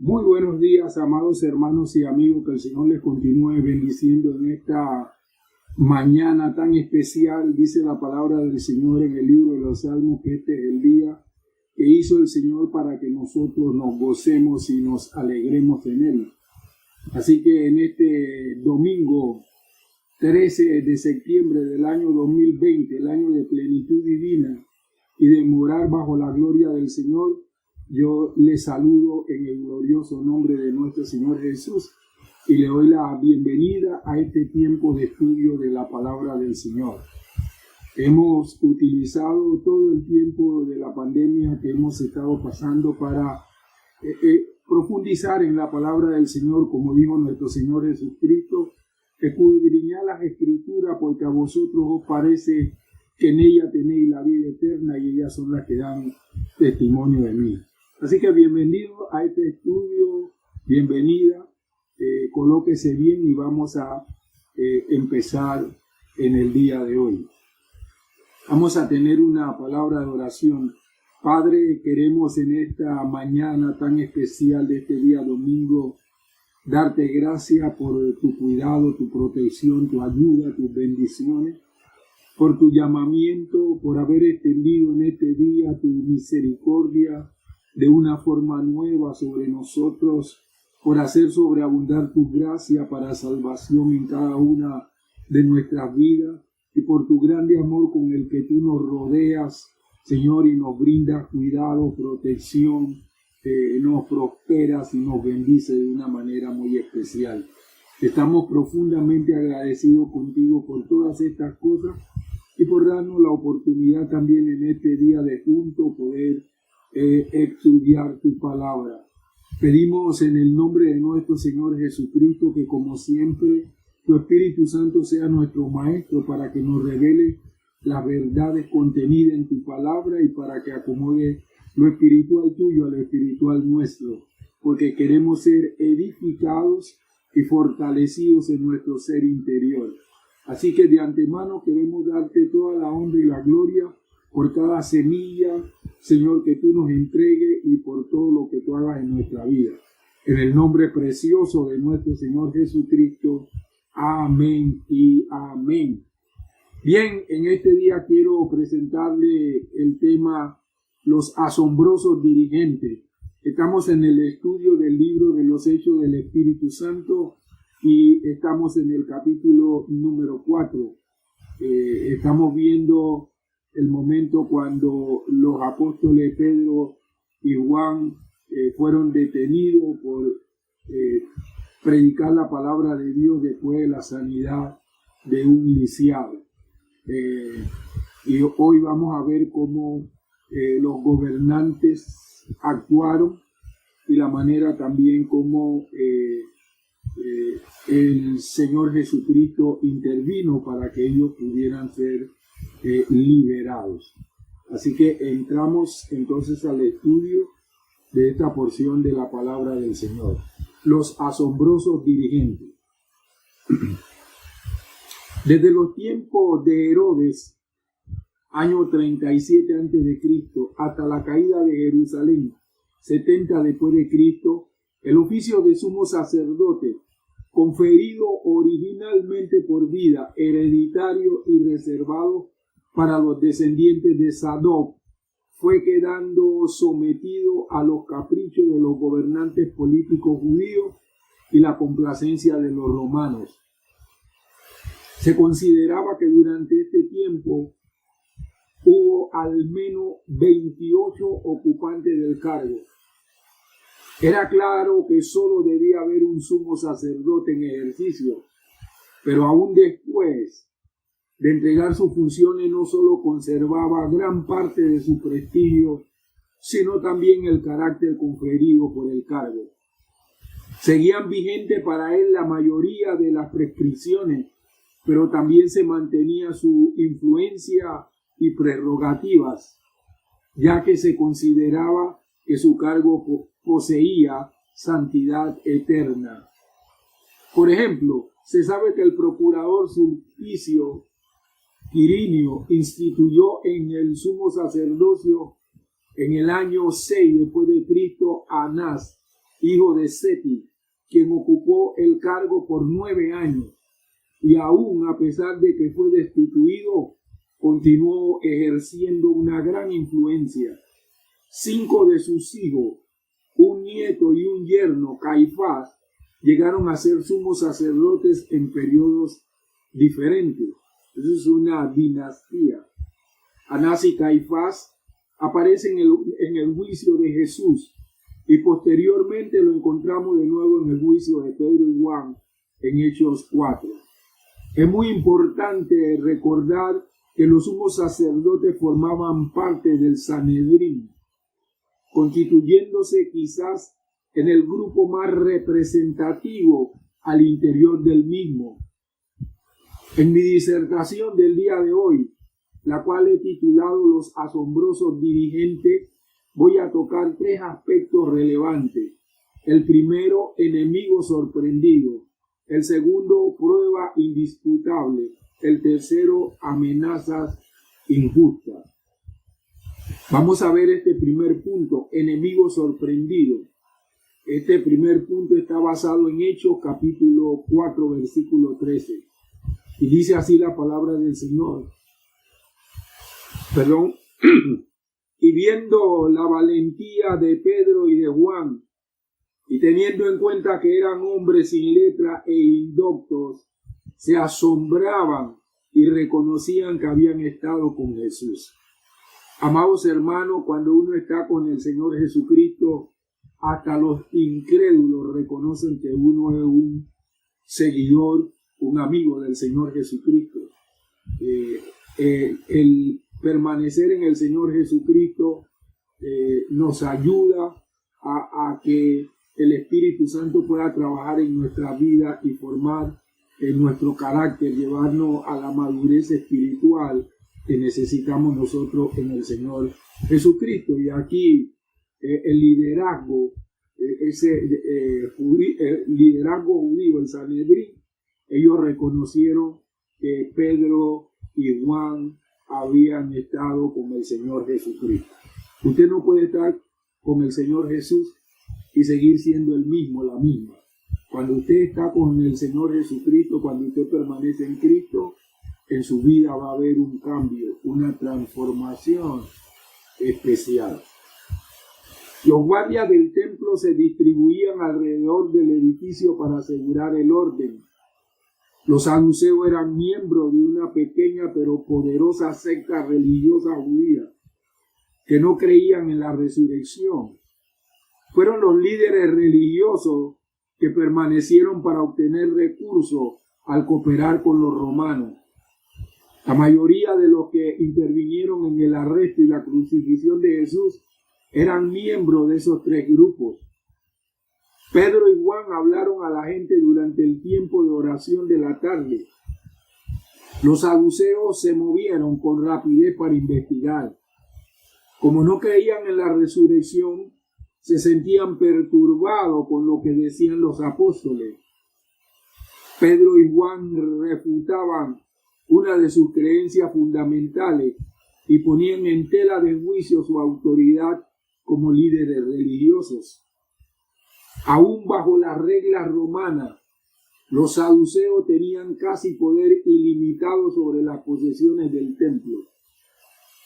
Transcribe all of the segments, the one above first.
Muy buenos días, amados hermanos y amigos, que el Señor les continúe bendiciendo en esta mañana tan especial. Dice la palabra del Señor en el libro de los Salmos que este es el día que hizo el Señor para que nosotros nos gocemos y nos alegremos en Él. Así que en este domingo 13 de septiembre del año 2020, el año de plenitud divina y de morar bajo la gloria del Señor, yo les saludo en el glorioso nombre de nuestro Señor Jesús y le doy la bienvenida a este tiempo de estudio de la palabra del Señor. Hemos utilizado todo el tiempo de la pandemia que hemos estado pasando para profundizar en la palabra del Señor, como dijo nuestro Señor Jesucristo, escudriñad las Escrituras porque a vosotros os parece que en ella tenéis la vida eterna y ellas son las que dan testimonio de mí. Así que bienvenido a este estudio, bienvenida, colóquese bien y vamos a empezar en el día de hoy. Vamos a tener una palabra de oración. Padre, queremos en esta mañana tan especial de este día domingo darte gracias por tu cuidado, tu protección, tu ayuda, tus bendiciones, por tu llamamiento, por haber extendido en este día tu misericordia de una forma nueva sobre nosotros, por hacer sobreabundar tu gracia para salvación en cada una de nuestras vidas y por tu grande amor con el que tú nos rodeas, Señor, y nos brindas cuidado, protección, nos prosperas y nos bendice de una manera muy especial. Estamos profundamente agradecidos contigo por todas estas cosas y por darnos la oportunidad también en este día de juntos poder estudiar tu palabra. Pedimos en el nombre de nuestro Señor Jesucristo que, como siempre, tu Espíritu Santo sea nuestro maestro para que nos revele las verdades contenidas en tu palabra y para que acomode lo espiritual tuyo a lo espiritual nuestro, porque queremos ser edificados y fortalecidos en nuestro ser interior. Así que de antemano queremos darte toda la honra y la gloria por cada semilla, Señor, que tú nos entregues y por todo lo que tú hagas en nuestra vida. En el nombre precioso de nuestro Señor Jesucristo. Amén y amén. Bien, en este día quiero presentarle el tema Los asombrosos dirigentes. Estamos en el estudio del libro de los Hechos del Espíritu Santo y estamos en el capítulo número 4. Estamos viendo el momento cuando los apóstoles Pedro y Juan fueron detenidos por predicar la palabra de Dios después de la sanidad de un lisiado. Y hoy vamos a ver cómo los gobernantes actuaron y la manera también como el Señor Jesucristo intervino para que ellos pudieran ser liberados. Así que entramos entonces al estudio de esta porción de la palabra del Señor. Los asombrosos dirigentes. Desde los tiempos de Herodes, año 37 a.C., hasta la caída de Jerusalén, 70 después de Cristo, el oficio de sumo sacerdote, conferido originalmente por vida, hereditario y reservado para los descendientes de Sadoc, fue quedando sometido a los caprichos de los gobernantes políticos judíos y la complacencia de los romanos. Se consideraba que durante este tiempo hubo al menos 28 ocupantes del cargo. Era claro que solo debía haber un sumo sacerdote en ejercicio, pero aún después de entregar sus funciones no solo conservaba gran parte de su prestigio, sino también el carácter conferido por el cargo. Seguían vigentes para él la mayoría de las prescripciones, pero también se mantenía su influencia y prerrogativas, ya que se consideraba que su cargo poseía santidad eterna. Por ejemplo, se sabe que el procurador Sulpicio Quirinio instituyó en el sumo sacerdocio en el año 6 después de Cristo a Anás, hijo de Seti, quien ocupó el cargo por 9 años, y aún a pesar de que fue destituido, continuó ejerciendo una gran influencia. 5 de sus hijos, un nieto y un yerno, Caifás, llegaron a ser sumos sacerdotes en periodos diferentes. Eso es una dinastía. Anás y Caifás aparecen en el juicio de Jesús, y posteriormente lo encontramos de nuevo en el juicio de Pedro y Juan en Hechos 4. Es muy importante recordar que los sumos sacerdotes formaban parte del Sanedrín, constituyéndose quizás en el grupo más representativo al interior del mismo. En mi disertación del día de hoy, la cual he titulado Los asombrosos dirigentes, voy a tocar 3 aspectos relevantes. El primero, enemigo sorprendido. El segundo, prueba indisputable. El tercero, amenazas injustas. Vamos a ver este primer punto, enemigo sorprendido. Este primer punto está basado en Hechos capítulo 4, versículo 13. Y dice así la palabra del Señor. Y viendo la valentía de Pedro y de Juan, y teniendo en cuenta que eran hombres sin letra e indoctos, se asombraban y reconocían que habían estado con Jesús. Amados hermanos, cuando uno está con el Señor Jesucristo, hasta los incrédulos reconocen que uno es un seguidor, un amigo del Señor Jesucristo. El permanecer en el Señor Jesucristo nos ayuda a que el Espíritu Santo pueda trabajar en nuestra vida y formar en nuestro carácter, llevarnos a la madurez espiritual que necesitamos nosotros en el Señor Jesucristo. Y aquí el liderazgo, liderazgo judío, el Sanedrín, ellos reconocieron que Pedro y Juan habían estado con el Señor Jesucristo. Usted no puede estar con el Señor Jesús y seguir siendo el mismo, la misma. Cuando usted está con el Señor Jesucristo, cuando usted permanece en Cristo, en su vida va a haber un cambio, una transformación especial. Los guardias del templo se distribuían alrededor del edificio para asegurar el orden. Los saduceos eran miembros de una pequeña pero poderosa secta religiosa judía que no creían en la resurrección. Fueron los líderes religiosos que permanecieron para obtener recursos al cooperar con los romanos. La mayoría de los que intervinieron en el arresto y la crucifixión de Jesús eran miembros de esos 3 grupos. Pedro y Juan hablaron a la gente durante el tiempo de oración de la tarde. Los saduceos se movieron con rapidez para investigar. Como no creían en la resurrección, se sentían perturbados con lo que decían los apóstoles. Pedro y Juan refutaban una de sus creencias fundamentales y ponían en tela de juicio su autoridad como líderes religiosos. Aún bajo las reglas romanas, los saduceos tenían casi poder ilimitado sobre las posesiones del templo,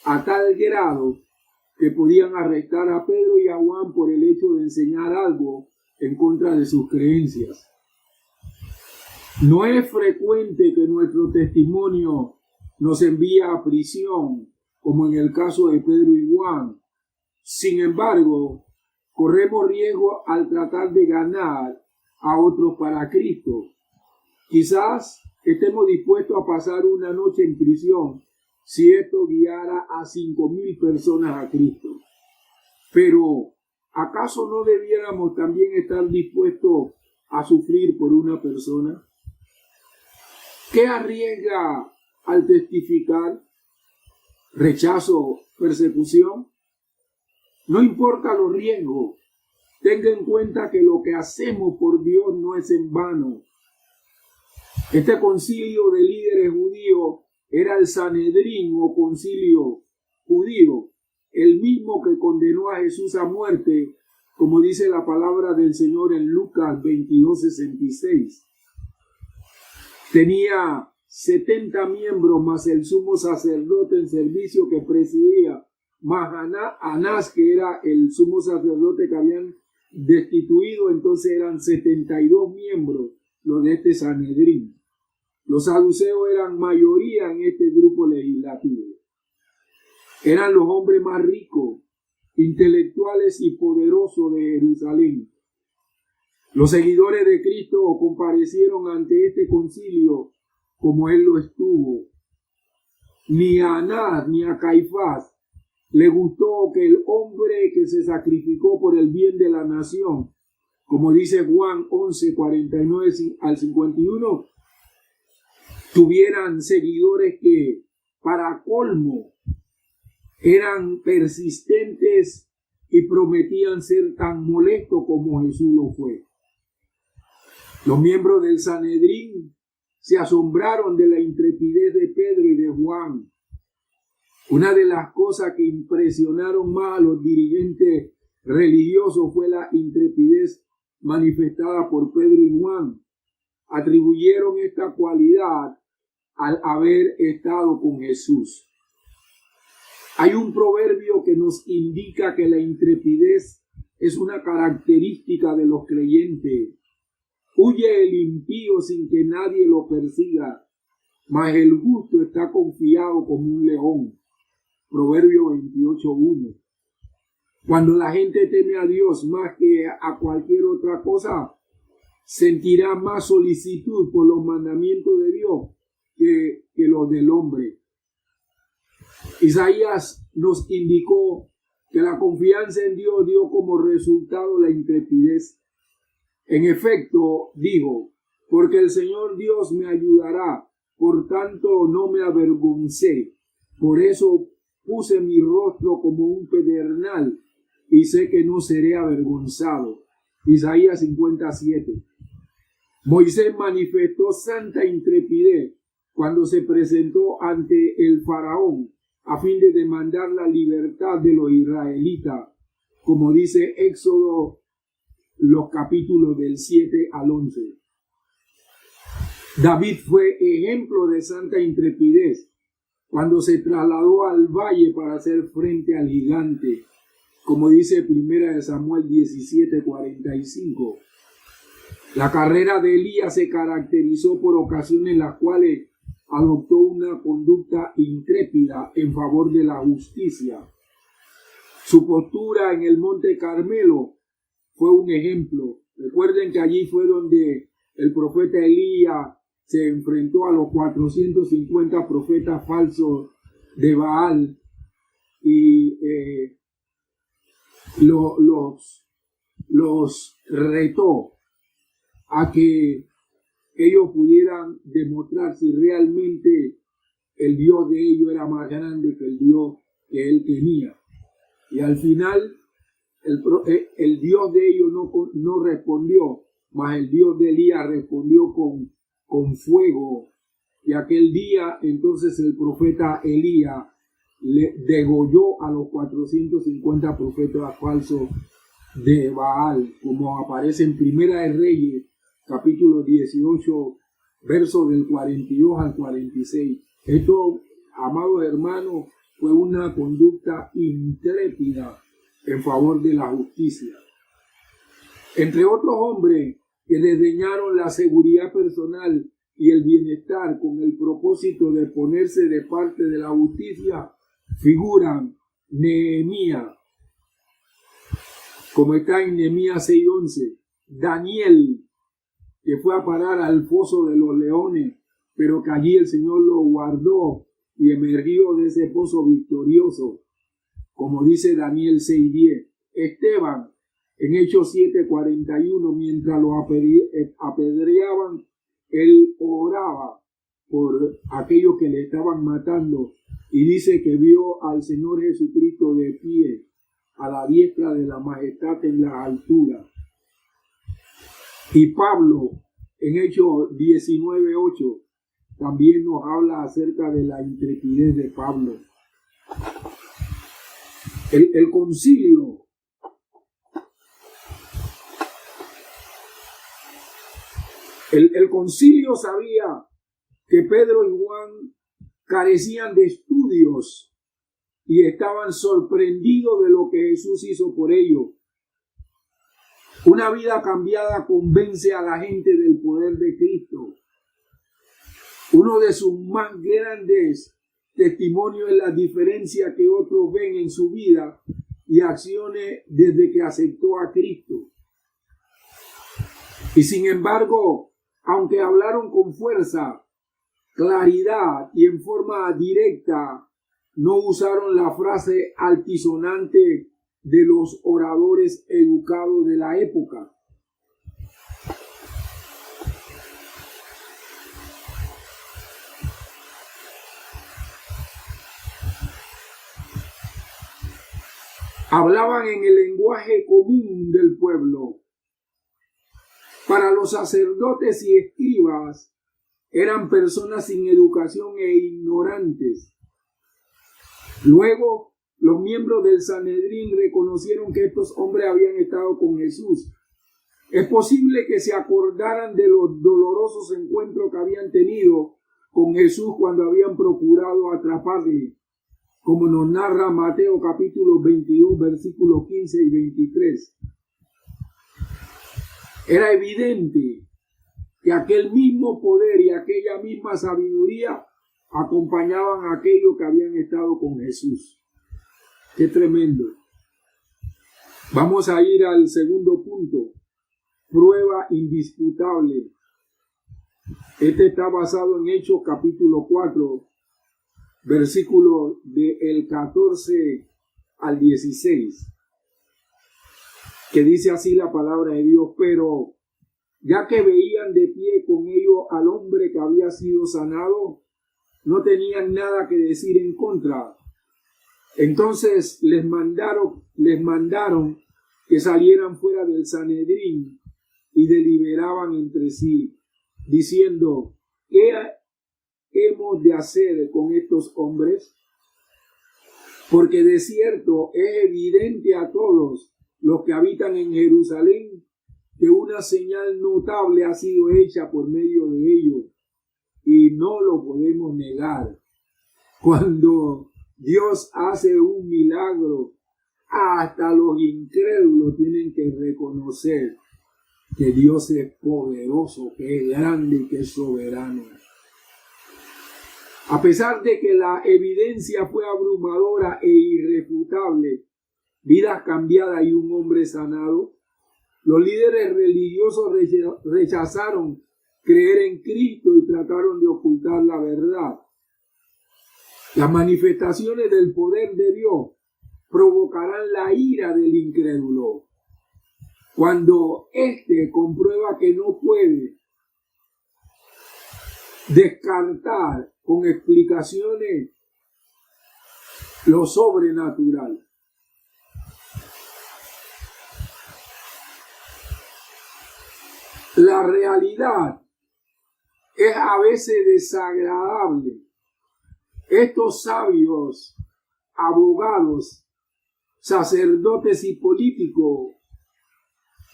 a tal grado que podían arrestar a Pedro y a Juan por el hecho de enseñar algo en contra de sus creencias. No es frecuente que nuestro testimonio nos envíe a prisión, como en el caso de Pedro y Juan. Sin embargo, corremos riesgo al tratar de ganar a otros para Cristo. Quizás estemos dispuestos a pasar una noche en prisión si esto guiara a 5,000 personas a Cristo. Pero, ¿acaso no debiéramos también estar dispuestos a sufrir por una persona? ¿Qué arriesga al testificar? ¿Rechazo, persecución? No importa los riesgos. Tenga en cuenta que lo que hacemos por Dios no es en vano. Este concilio de líderes judíos era el Sanedrín o concilio judío, el mismo que condenó a Jesús a muerte como dice la palabra del Señor en Lucas 22:66. Tenía 70 miembros más el sumo sacerdote en servicio que presidía, más Anás, que era el sumo sacerdote que habían destituido, entonces eran 72 miembros los de este Sanedrín. Los saduceos eran mayoría en este grupo legislativo. Eran los hombres más ricos, intelectuales y poderosos de Jerusalén. Los seguidores de Cristo comparecieron ante este concilio como él lo estuvo. Ni a Anás ni a Caifás le gustó que el hombre que se sacrificó por el bien de la nación, como dice Juan 11:49 al 51, tuvieran seguidores que, para colmo, eran persistentes y prometían ser tan molestos como Jesús lo fue. Los miembros del Sanedrín se asombraron de la intrepidez de Pedro y de Juan. Una de las cosas que impresionaron más a los dirigentes religiosos fue la intrepidez manifestada por Pedro y Juan. Atribuyeron esta cualidad al haber estado con Jesús. Hay un proverbio que nos indica que la intrepidez es una característica de los creyentes. Huye el impío sin que nadie lo persiga, mas el justo está confiado como un león. Proverbio 28:1. Cuando la gente teme a Dios más que a cualquier otra cosa, sentirá más solicitud por los mandamientos de Dios que los del hombre. Isaías nos indicó que la confianza en Dios dio como resultado la intrepidez. En efecto, dijo, porque el Señor Dios me ayudará, por tanto no me avergoncé. Por eso puse mi rostro como un pedernal y sé que no seré avergonzado. Isaías 57. Moisés manifestó santa intrepidez cuando se presentó ante el faraón a fin de demandar la libertad de los israelitas, como dice Éxodo, los capítulos del 7 al 11. David fue ejemplo de santa intrepidez cuando se trasladó al valle para hacer frente al gigante, como dice 1 Samuel 17:45. La carrera de Elías se caracterizó por ocasiones en las cuales adoptó una conducta intrépida en favor de la justicia. Su postura en el Monte Carmelo fue un ejemplo. Recuerden que allí fue donde el profeta Elías se enfrentó a los 450 profetas falsos de Baal y los retó a que ellos pudieran demostrar si realmente el Dios de ellos era más grande que el Dios que él tenía. Y al final el Dios de ellos no respondió, mas el Dios de Elías respondió con fuego. Y aquel día entonces el profeta Elías le degolló a los 450 profetas falsos de Baal, como aparece en Primera de Reyes, capítulo 18, versos del 42 al 46. Esto, amados hermanos, fue una conducta intrépida en favor de la justicia. Entre otros hombres que desdeñaron la seguridad personal y el bienestar con el propósito de ponerse de parte de la justicia, figuran Nehemías, como está en Nehemías 6:11, Daniel, que fue a parar al foso de los leones, pero que allí el Señor lo guardó y emergió de ese pozo victorioso, como dice Daniel 6:10. Esteban, en Hechos 7:41, mientras lo apedreaban, él oraba por aquellos que le estaban matando y dice que vio al Señor Jesucristo de pie a la diestra de la majestad en la altura. Y Pablo, en Hechos 19:8, también nos habla acerca de la intrepidez de Pablo. El concilio El concilio sabía que Pedro y Juan carecían de estudios y estaban sorprendidos de lo que Jesús hizo por ellos. Una vida cambiada convence a la gente del poder de Cristo. Uno de sus más grandes testimonios es la diferencia que otros ven en su vida y acciones desde que aceptó a Cristo. Y sin embargo, aunque hablaron con fuerza, claridad y en forma directa, no usaron la frase altisonante de los oradores educados de la época. Hablaban en el lenguaje común del pueblo. Para los sacerdotes y escribas eran personas sin educación e ignorantes. Luego, los miembros del Sanedrín reconocieron que estos hombres habían estado con Jesús. Es posible que se acordaran de los dolorosos encuentros que habían tenido con Jesús cuando habían procurado atraparle, como nos narra Mateo capítulo 22, versículos 15 y 23. Era evidente que aquel mismo poder y aquella misma sabiduría acompañaban a aquellos que habían estado con Jesús. ¡Qué tremendo! Vamos a ir al segundo punto. Prueba indisputable. Este está basado en Hechos capítulo 4, versículo del 14 al 16. Que dice así la palabra de Dios: pero ya que veían de pie con ellos al hombre que había sido sanado, no tenían nada que decir en contra. Entonces les mandaron que salieran fuera del Sanedrín y deliberaban entre sí, diciendo: ¿qué hemos de hacer con estos hombres? Porque de cierto es evidente a todos los que habitan en Jerusalén que una señal notable ha sido hecha por medio de ellos, y no lo podemos negar. Cuando Dios hace un milagro, hasta los incrédulos tienen que reconocer que Dios es poderoso, que es grande y que es soberano. A pesar de que la evidencia fue abrumadora e irrefutable, vidas cambiadas y un hombre sanado, los líderes religiosos rechazaron creer en Cristo y trataron de ocultar la verdad. Las manifestaciones del poder de Dios provocarán la ira del incrédulo. Cuando éste comprueba que no puede descartar con explicaciones lo sobrenatural. La realidad es a veces desagradable. Estos sabios, abogados, sacerdotes y políticos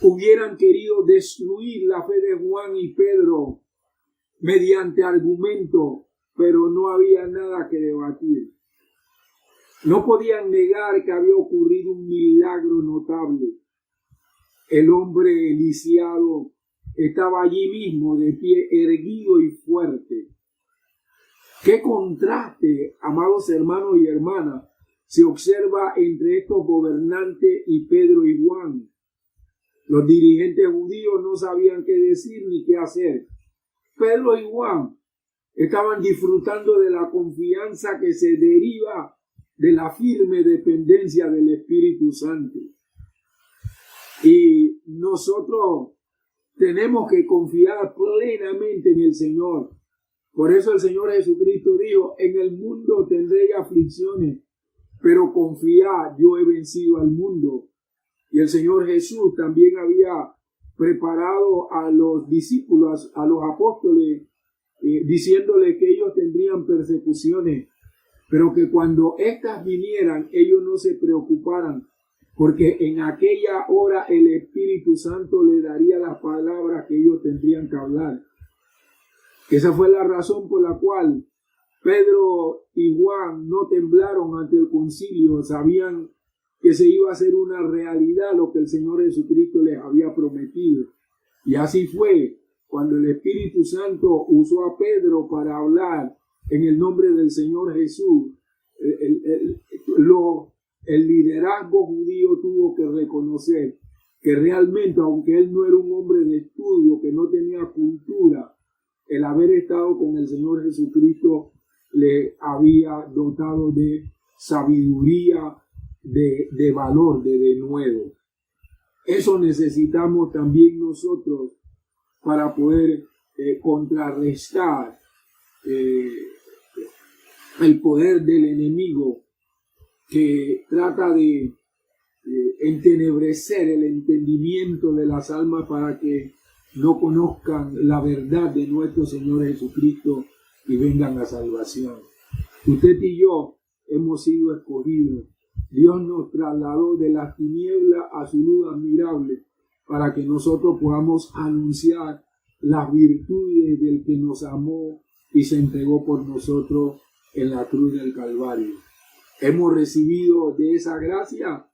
hubieran querido destruir la fe de Juan y Pedro mediante argumento, pero no había nada que debatir. No podían negar que había ocurrido un milagro notable. El hombre lisiado estaba allí mismo, de pie, erguido y fuerte. ¡Qué contraste, amados hermanos y hermanas, se observa entre estos gobernantes y Pedro y Juan! Los dirigentes judíos no sabían qué decir ni qué hacer. Pedro y Juan estaban disfrutando de la confianza que se deriva de la firme dependencia del Espíritu Santo. Y nosotros tenemos que confiar plenamente en el Señor. Por eso el Señor Jesucristo dijo: en el mundo tendréis aflicciones, pero confiad, yo he vencido al mundo. Y el Señor Jesús también había preparado a los discípulos, a los apóstoles, diciéndole que ellos tendrían persecuciones, pero que cuando éstas vinieran, ellos no se preocuparan, porque en aquella hora el Espíritu Santo les daría las palabras que ellos tendrían que hablar. Esa fue la razón por la cual Pedro y Juan no temblaron ante el concilio. Sabían que se iba a hacer una realidad lo que el Señor Jesucristo les había prometido. Y así fue cuando el Espíritu Santo usó a Pedro para hablar en el nombre del Señor Jesús. El liderazgo judío tuvo que reconocer que realmente, aunque él no era un hombre de estudio, que no tenía cultura, el haber estado con el Señor Jesucristo le había dotado de sabiduría, de valor, de denuedo. Eso necesitamos también nosotros para poder contrarrestar el poder del enemigo que trata de entenebrecer el entendimiento de las almas para que no conozcan la verdad de nuestro Señor Jesucristo y vengan a salvación. Usted y yo hemos sido escogidos. Dios nos trasladó de las tinieblas a su luz admirable para que nosotros podamos anunciar las virtudes del que nos amó y se entregó por nosotros en la cruz del Calvario. Hemos recibido de esa gracia,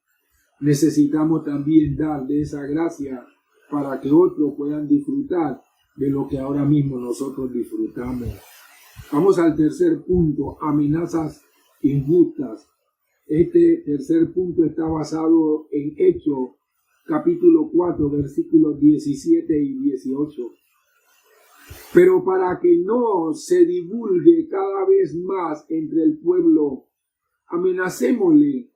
necesitamos también dar de esa gracia para que otros puedan disfrutar de lo que ahora mismo nosotros disfrutamos. Vamos al tercer punto, amenazas injustas. Este tercer punto está basado en Hechos, capítulo 4, versículos 17 y 18. Pero para que no se divulgue cada vez más entre el pueblo, amenacémosle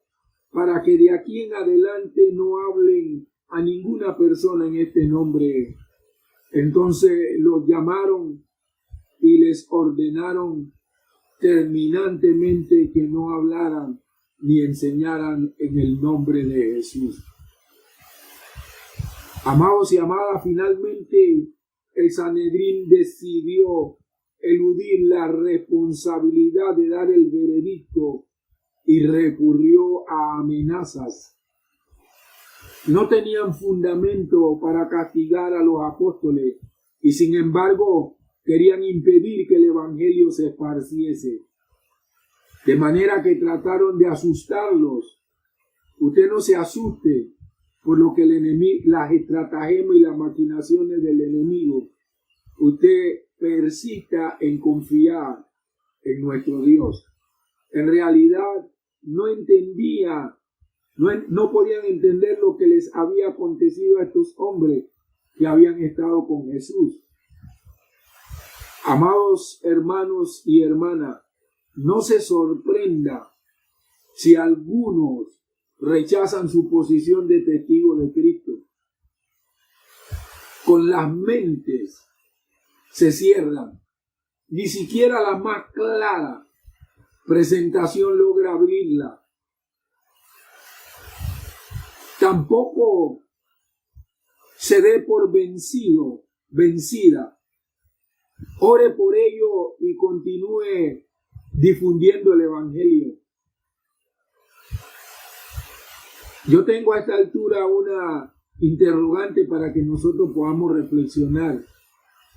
para que de aquí en adelante no hablen a ninguna persona en este nombre. Entonces los llamaron y les ordenaron terminantemente que no hablaran ni enseñaran en el nombre de Jesús. Amados y amadas, finalmente el Sanedrín decidió eludir la responsabilidad de dar el veredicto y recurrió a amenazas. No tenían fundamento para castigar a los apóstoles y sin embargo querían impedir que el evangelio se esparciese. De manera que trataron de asustarlos. Usted no se asuste por lo que el enemigo, las estratagemas y las maquinaciones del enemigo. Usted persista en confiar en nuestro Dios. En realidad no entendía, no podían entender lo que les había acontecido a estos hombres que habían estado con Jesús. Amados hermanos y hermanas, no se sorprenda si algunos rechazan su posición de testigo de Cristo. Con las mentes se cierran. Ni siquiera la más clara presentación logra abrirla. Tampoco se dé por vencido, vencida. Ore por ello y continúe difundiendo el evangelio. Yo tengo a esta altura una interrogante para que nosotros podamos reflexionar.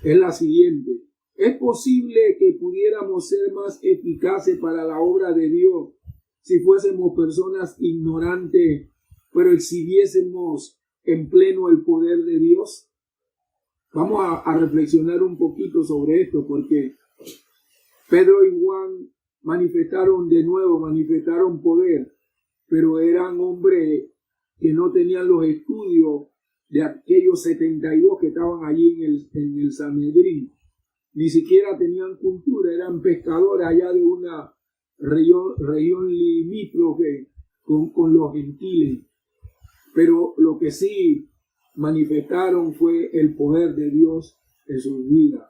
Es la siguiente: ¿es posible que pudiéramos ser más eficaces para la obra de Dios si fuésemos personas ignorantes, pero exhibiésemos en pleno el poder de Dios? Vamos a reflexionar un poquito sobre esto, porque Pedro y Juan manifestaron poder, pero eran hombres que no tenían los estudios de aquellos 72 que estaban allí en el Sanedrín. Ni siquiera tenían cultura, eran pescadores allá de una región limítrofe con los gentiles. Pero lo que sí manifestaron fue el poder de Dios en sus vidas.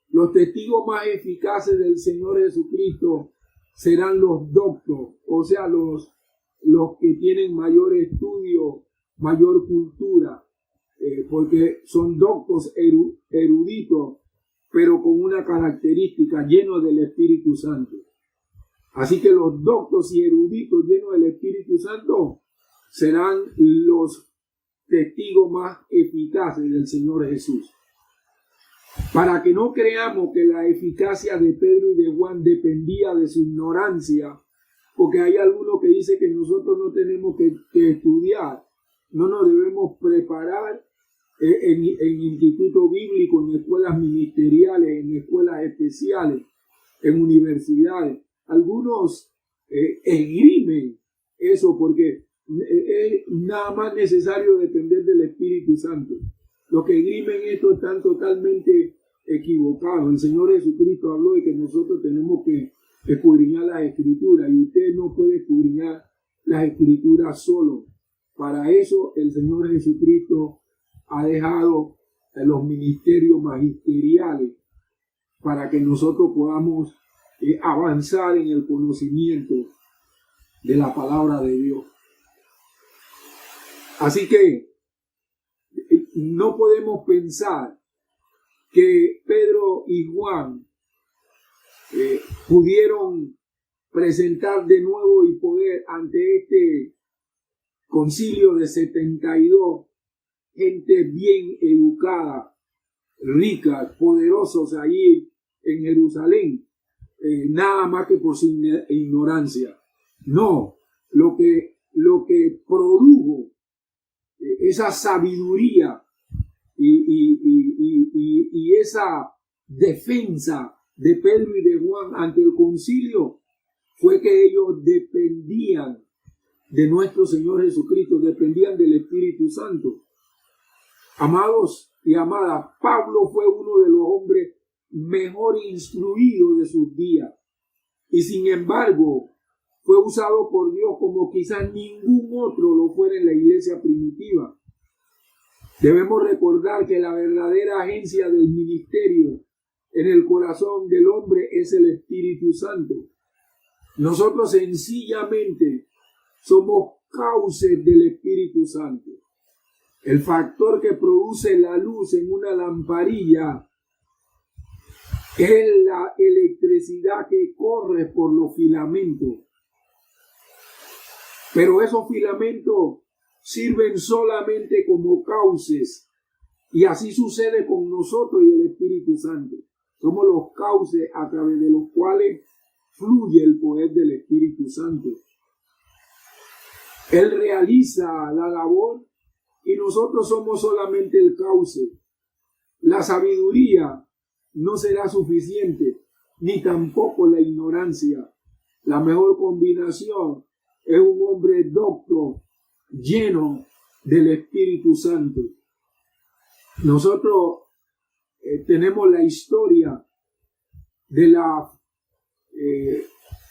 Los testigos más eficaces del Señor Jesucristo serán los doctos, o sea, los que tienen mayor estudio, mayor cultura, porque son doctos eruditos, pero con una característica, llenos del Espíritu Santo. Así que los doctos y eruditos llenos del Espíritu Santo serán los testigos más eficaces del Señor Jesús. para que no creamos que la eficacia de Pedro y de Juan dependía de su ignorancia, porque hay algunos que dicen que nosotros no tenemos que estudiar, no nos debemos preparar en institutos bíblicos, en escuelas ministeriales, en escuelas especiales, en universidades. Algunos esgrimen eso porque es nada más necesario depender del Espíritu Santo. Los que esgrimen esto están totalmente equivocados. El Señor Jesucristo habló de que nosotros tenemos que escudriñar las Escrituras, y usted no puede escudriñar las Escrituras solo. Para eso el Señor Jesucristo ha dejado los ministerios magisteriales para que nosotros podamos avanzar en el conocimiento de la palabra de Dios. Así que no podemos pensar que Pedro y Juan pudieron presentar de nuevo y poder ante este concilio de 72 gente bien educada, rica, poderosos allí en Jerusalén, nada más que por su ignorancia. No, lo que produjo esa sabiduría y esa defensa de Pedro y de Juan ante el concilio fue que ellos dependían de nuestro Señor Jesucristo, dependían del Espíritu Santo. Amados y amadas, Pablo fue uno de los hombres mejor instruidos de sus días, y sin embargo fue usado por Dios como quizás ningún otro lo fuera en la iglesia primitiva. Debemos recordar que la verdadera agencia del ministerio en el corazón del hombre es el Espíritu Santo. Nosotros sencillamente somos cauces del Espíritu Santo. El factor que produce la luz en una lamparilla es la electricidad que corre por los filamentos. Pero esos filamentos sirven solamente como cauces, y así sucede con nosotros y el Espíritu Santo. Somos los cauces a través de los cuales fluye el poder del Espíritu Santo. Él realiza la labor y nosotros somos solamente el cauce. La sabiduría no será suficiente, ni tampoco la ignorancia. La mejor combinación es un hombre docto, lleno del Espíritu Santo. Nosotros tenemos la historia de la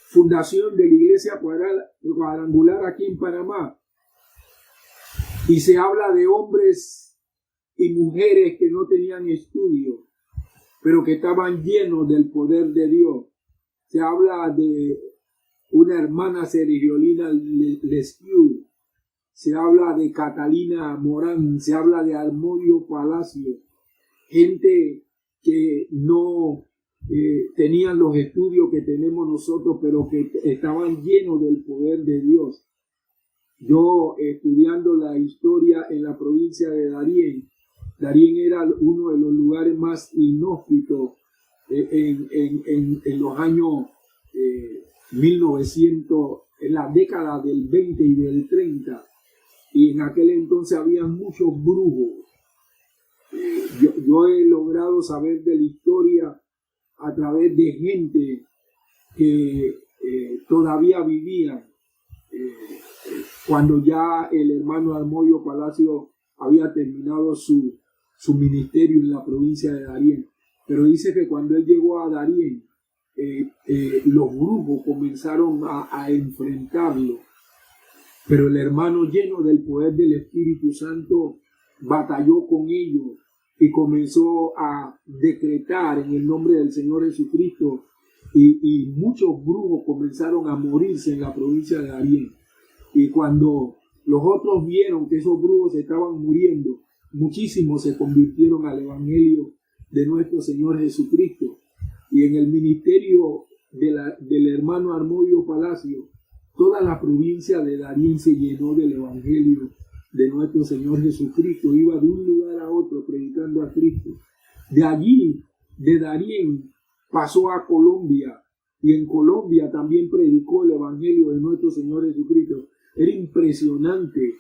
fundación de la iglesia cuadrangular aquí en Panamá, y se habla de hombres y mujeres que no tenían estudio, pero que estaban llenos del poder de Dios. Se habla de una hermana Sergiolina Lescure, se habla de Catalina Morán, se habla de Armodio Palacio, gente que no tenían los estudios que tenemos nosotros, pero que estaban llenos del poder de Dios. Yo, estudiando la historia en la provincia de Darién era uno de los lugares más inhóspitos en los años 1900, en la década del 20 y del 30, y en aquel entonces había muchos brujos. Yo he logrado saber de la historia a través de gente que todavía vivían cuando ya el hermano Armodio Palacio había terminado su ministerio en la provincia de Darién. Pero dice que cuando él llegó a Darién, los brujos comenzaron a enfrentarlo, pero el hermano, lleno del poder del Espíritu Santo, batalló con ellos y comenzó a decretar en el nombre del Señor Jesucristo, y muchos brujos comenzaron a morirse en la provincia de Darién. Y cuando los otros vieron que esos brujos estaban muriendo, muchísimos se convirtieron al evangelio de nuestro Señor Jesucristo. Y en el ministerio del hermano Armodio Palacio, toda la provincia de Darién se llenó del evangelio de nuestro Señor Jesucristo. Iba de un lugar a otro predicando a Cristo. De allí, de Darién, pasó a Colombia, y en Colombia también predicó el evangelio de nuestro Señor Jesucristo. Era impresionante,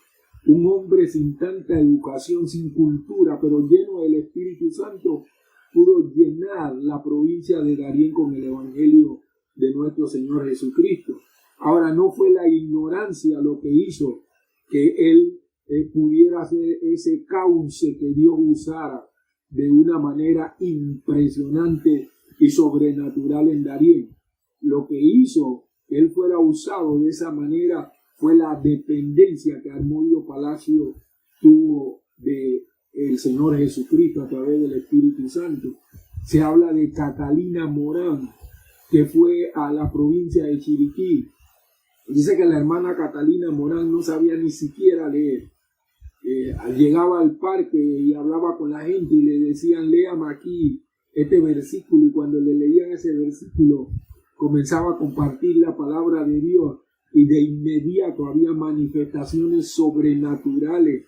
un hombre sin tanta educación, sin cultura, pero lleno del Espíritu Santo, pudo llenar la provincia de Darién con el evangelio de nuestro Señor Jesucristo. Ahora, no fue la ignorancia lo que hizo que él pudiera hacer ese cauce que Dios usara de una manera impresionante y sobrenatural en Darién. Lo que hizo que él fuera usado de esa manera fue la dependencia que Armodio Palacio tuvo de el Señor Jesucristo a través del Espíritu Santo. Se habla de Catalina Morán, que fue a la provincia de Chiriquí. Dice que la hermana Catalina Morán no sabía ni siquiera leer. Llegaba al parque y hablaba con la gente y le decían, léame aquí este versículo, y cuando le leían ese versículo comenzaba a compartir la palabra de Dios, y de inmediato había manifestaciones sobrenaturales,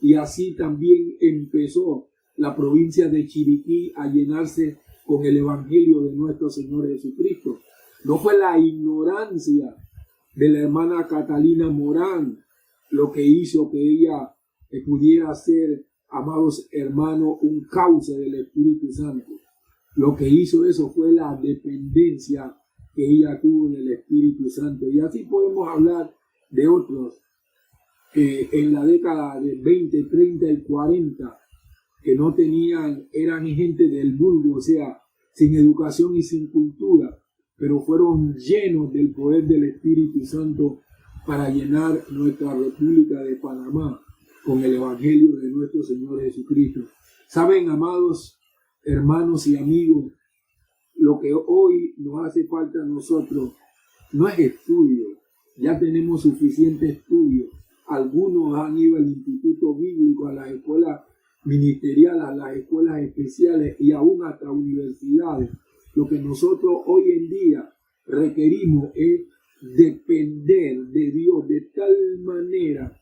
y así también empezó la provincia de Chiriquí a llenarse con el evangelio de nuestro Señor Jesucristo. No fue la ignorancia de la hermana Catalina Morán lo que hizo que ella pudiera ser, amados hermanos, un cauce del Espíritu Santo. Lo que hizo eso fue la dependencia que ella tuvo del Espíritu Santo. Y así podemos hablar de otros en la década de 20, 30 y 40 que no tenían, eran gente del vulgo, o sea, sin educación y sin cultura, pero fueron llenos del poder del Espíritu Santo para llenar nuestra República de Panamá con el evangelio de nuestro Señor Jesucristo. Saben, amados hermanos y amigos, lo que hoy nos hace falta a nosotros no es estudio. Ya tenemos suficiente estudio. Algunos han ido al instituto bíblico, a las escuelas ministeriales, a las escuelas especiales y aún hasta universidades. Lo que nosotros hoy en día requerimos es depender de Dios de tal manera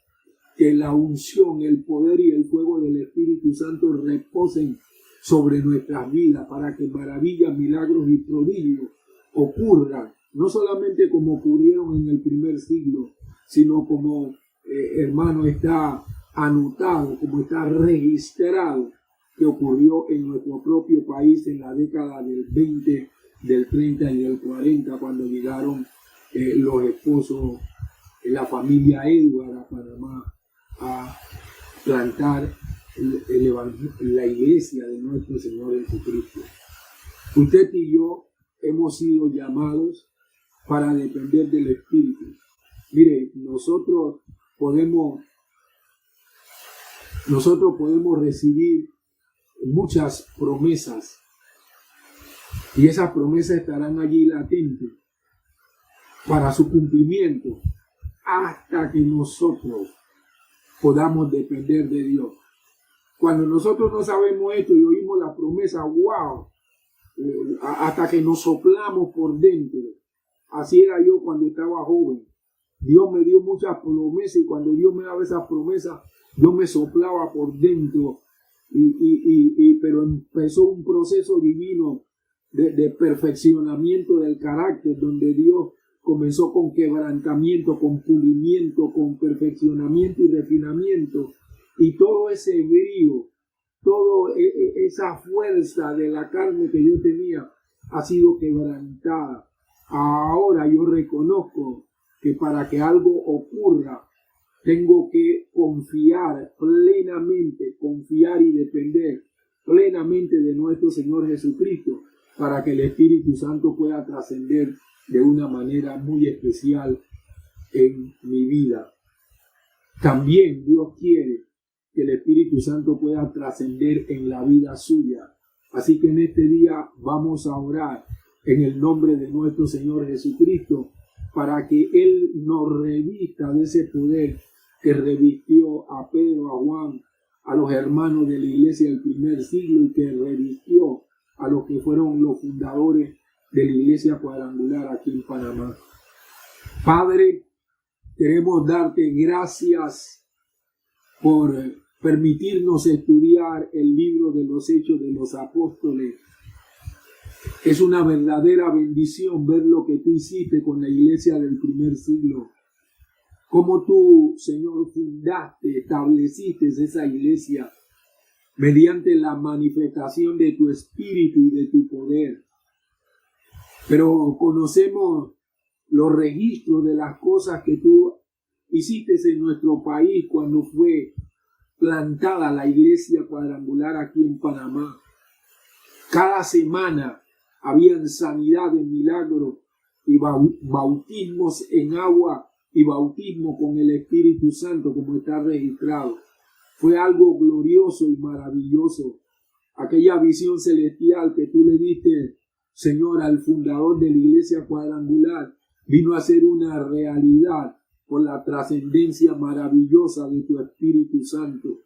que la unción, el poder y el fuego del Espíritu Santo reposen sobre nuestras vidas, para que maravillas, milagros y prodigios ocurran, no solamente como ocurrieron en el primer siglo, sino como, hermano, está anotado, como está registrado, que ocurrió en nuestro propio país en la década del 20, del 30 y del 40, cuando llegaron los esposos, la familia Edward a Panamá a plantar la iglesia de nuestro Señor Jesucristo. Usted y yo hemos sido llamados para depender del Espíritu. Mire, nosotros podemos recibir muchas promesas, y esas promesas estarán allí latentes para su cumplimiento hasta que nosotros podamos depender de Dios. Cuando nosotros no sabemos esto y oímos la promesa, wow, hasta que nos soplamos por dentro. Así era yo cuando estaba joven. Dios me dio muchas promesas, y cuando Dios me daba esas promesas, yo me soplaba por dentro. Pero empezó un proceso divino de perfeccionamiento del carácter, donde Dios comenzó con quebrantamiento, con pulimiento, con perfeccionamiento y refinamiento. Y todo ese brío, toda esa fuerza de la carne que yo tenía ha sido quebrantada. Ahora yo reconozco que para que algo ocurra, tengo que confiar plenamente, confiar y depender plenamente de nuestro Señor Jesucristo, para que el Espíritu Santo pueda trascender de una manera muy especial en mi vida. También Dios quiere que el Espíritu Santo pueda trascender en la vida suya. Así que en este día vamos a orar en el nombre de nuestro Señor Jesucristo, para que Él nos revista de ese poder que revistió a Pedro, a Juan, a los hermanos de la iglesia del primer siglo, y que revistió a los que fueron los fundadores de la iglesia cuadrangular aquí en Panamá. Padre, queremos darte gracias por permitirnos estudiar el libro de los Hechos de los Apóstoles. Es una verdadera bendición ver lo que tú hiciste con la iglesia del primer siglo. Cómo tú, Señor, fundaste, estableciste esa iglesia mediante la manifestación de tu espíritu y de tu poder. Pero conocemos los registros de las cosas que tú hiciste en nuestro país cuando fue plantada la iglesia cuadrangular aquí en Panamá. Cada semana habían sanidades, milagros y bautismos en agua y bautismo con el Espíritu Santo, como está registrado. Fue algo glorioso y maravilloso. Aquella visión celestial que tú le diste, Señor, al fundador de la iglesia cuadrangular, vino a ser una realidad por la trascendencia maravillosa de tu Espíritu Santo.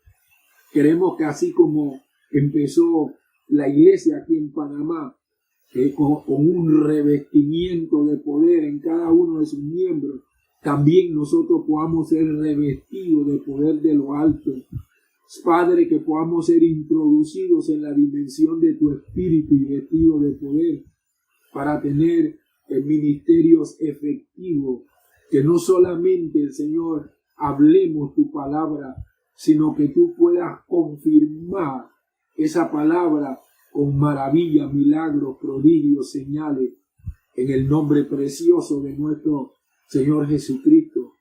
Queremos que así como empezó la iglesia aquí en Panamá, con un revestimiento de poder en cada uno de sus miembros, también nosotros podamos ser revestidos de poder de lo alto. Padre, que podamos ser introducidos en la dimensión de tu Espíritu y vestidos de poder para tener ministerios efectivos, que no solamente, Señor, hablemos tu palabra, sino que tú puedas confirmar esa palabra con maravillas, milagros, prodigios, señales, en el nombre precioso de nuestro Señor Jesucristo.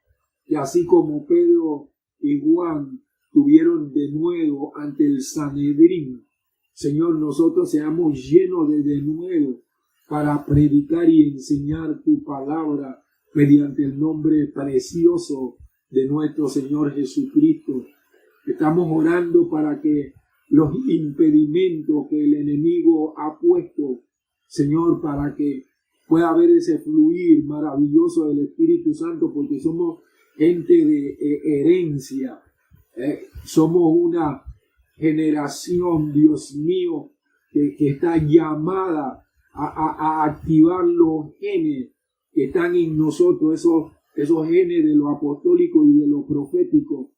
Y así como Pedro y Juan tuvieron de nuevo ante el Sanedrín, Señor, nosotros seamos llenos de denuedo para predicar y enseñar tu palabra mediante el nombre precioso de nuestro Señor Jesucristo. Estamos orando para que los impedimentos que el enemigo ha puesto, Señor, para que pueda haber ese fluir maravilloso del Espíritu Santo, porque somos gente de herencia, somos una generación, Dios mío, que está llamada a activar los genes que están en nosotros, esos genes de lo apostólico y de lo profético.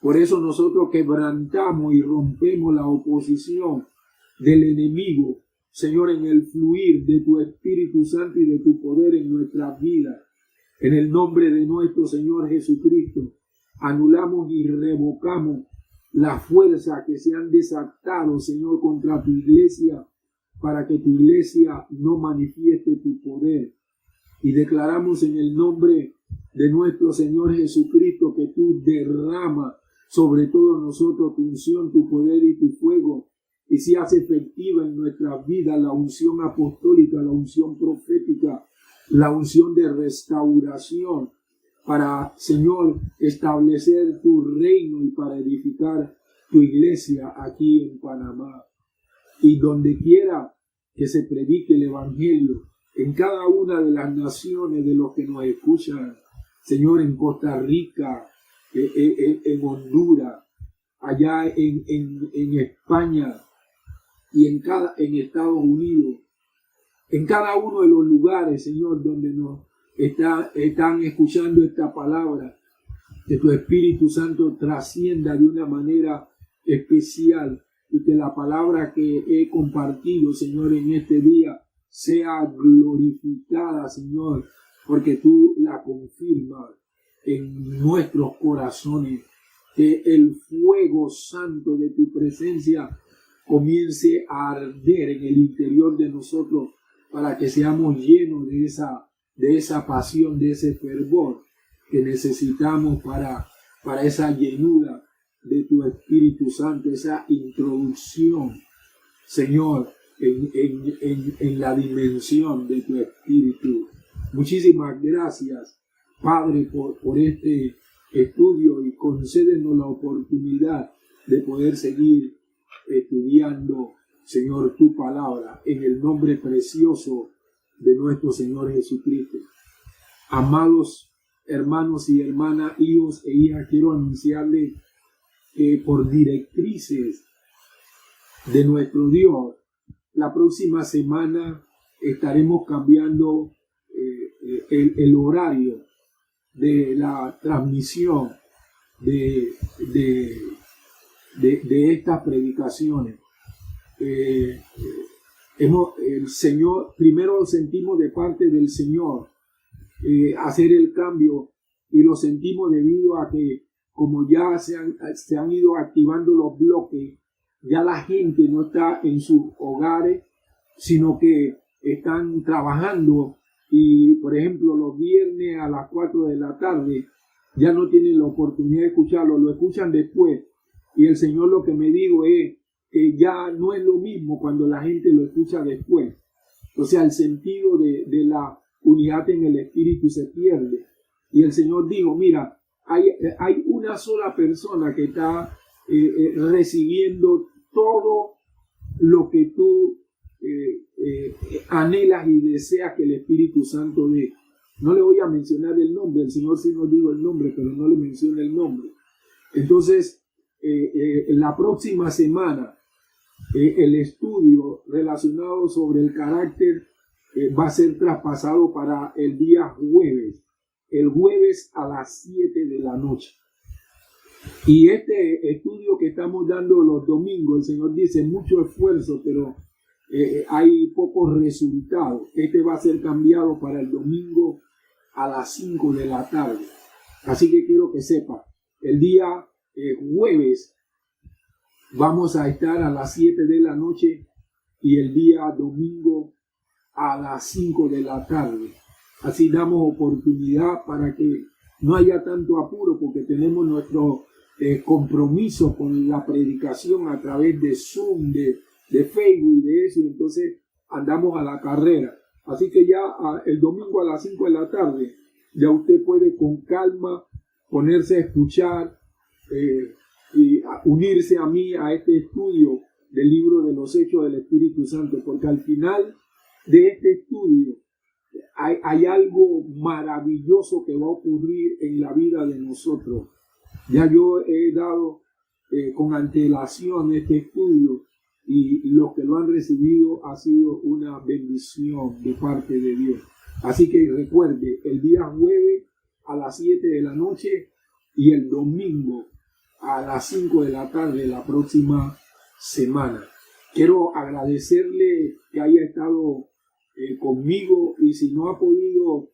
Por eso nosotros quebrantamos y rompemos la oposición del enemigo, Señor, en el fluir de tu Espíritu Santo y de tu poder en nuestras vidas. En el nombre de nuestro Señor Jesucristo, anulamos y revocamos la fuerza que se han desatado, Señor, contra tu iglesia, para que tu iglesia no manifieste tu poder. Y declaramos en el nombre de nuestro Señor Jesucristo que tú derramas sobre todos nosotros tu unción, tu poder y tu fuego, y se hace efectiva en nuestras vidas la unción apostólica, la unción profética, la unción de restauración, para, Señor, establecer tu reino y para edificar tu iglesia aquí en Panamá. Y donde quiera que se predique el Evangelio, en cada una de las naciones de los que nos escuchan, Señor, en Costa Rica, en Honduras, allá en España y en Estados Unidos, en cada uno de los lugares, Señor, donde nos están escuchando esta palabra, que tu Espíritu Santo trascienda de una manera especial y que la palabra que he compartido, Señor, en este día sea glorificada, Señor, porque tú la confirmas en nuestros corazones, que el fuego santo de tu presencia comience a arder en el interior de nosotros para que seamos llenos de esa pasión, de ese fervor que necesitamos para esa llenura de tu Espíritu Santo, esa introducción, Señor, en la dimensión de tu Espíritu. Muchísimas gracias, Padre, por este estudio, y concédenos la oportunidad de poder seguir estudiando, Señor, tu palabra, en el nombre precioso de nuestro Señor Jesucristo. Amados hermanos y hermanas, hijos e hijas, quiero anunciarles que por directrices de nuestro Dios, la próxima semana estaremos cambiando el horario de la transmisión de de estas predicaciones. El Señor, primero sentimos de parte del Señor hacer el cambio, y lo sentimos debido a que como ya se han ido activando los bloques, ya la gente no está en sus hogares, sino que están trabajando, y por ejemplo los viernes a las 4 de la tarde ya no tienen la oportunidad de escucharlo, lo escuchan después, y el Señor lo que me dijo es que ya no es lo mismo cuando la gente lo escucha después. O sea, el sentido de la unidad en el Espíritu se pierde. Y el Señor dijo, mira, hay una sola persona que está recibiendo todo lo que tú anhelas y deseas que el Espíritu Santo dé. No le voy a mencionar el nombre, el Señor sí nos dijo el nombre, pero no le menciona el nombre. Entonces, la próxima semana, el estudio relacionado sobre el carácter va a ser traspasado para el día jueves. El jueves a las 7 de la noche. Y este estudio que estamos dando los domingos, el Señor dice mucho esfuerzo, pero hay pocos resultados. Este va a ser cambiado para el domingo a las 5 de la tarde. Así que quiero que sepa, el día jueves vamos a estar a las 7 de la noche y el día domingo a las 5 de la tarde. Así damos oportunidad para que no haya tanto apuro, porque tenemos nuestro compromiso con la predicación a través de Zoom, de Facebook y de eso, y entonces andamos a la carrera. Así que ya el domingo a las 5 de la tarde ya usted puede con calma ponerse a escuchar y unirse a mí a este estudio del libro de los Hechos del Espíritu Santo, porque al final de este estudio hay algo maravilloso que va a ocurrir en la vida de nosotros. Ya yo he dado con antelación este estudio, y los que lo han recibido ha sido una bendición de parte de Dios. Así que recuerde, el día jueves a las 7 de la noche y el domingo a las 5 de la tarde la próxima semana. Quiero agradecerle que haya estado conmigo, y si no ha podido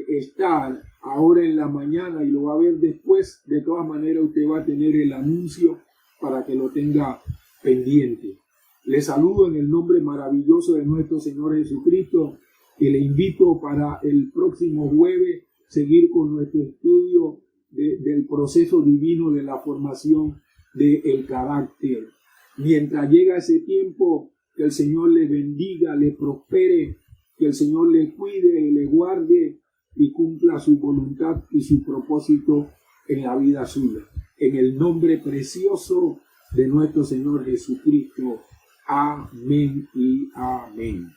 estar ahora en la mañana y lo va a ver después, de todas maneras usted va a tener el anuncio para que lo tenga pendiente. Le saludo en el nombre maravilloso de nuestro Señor Jesucristo, y le invito para el próximo jueves seguir con nuestro estudio del proceso divino de la formación del carácter. Mientras llega ese tiempo, que el Señor le bendiga, le prospere, que el Señor le cuide, le guarde y cumpla su voluntad y su propósito en la vida suya. En el nombre precioso de nuestro Señor Jesucristo. Amén y amén.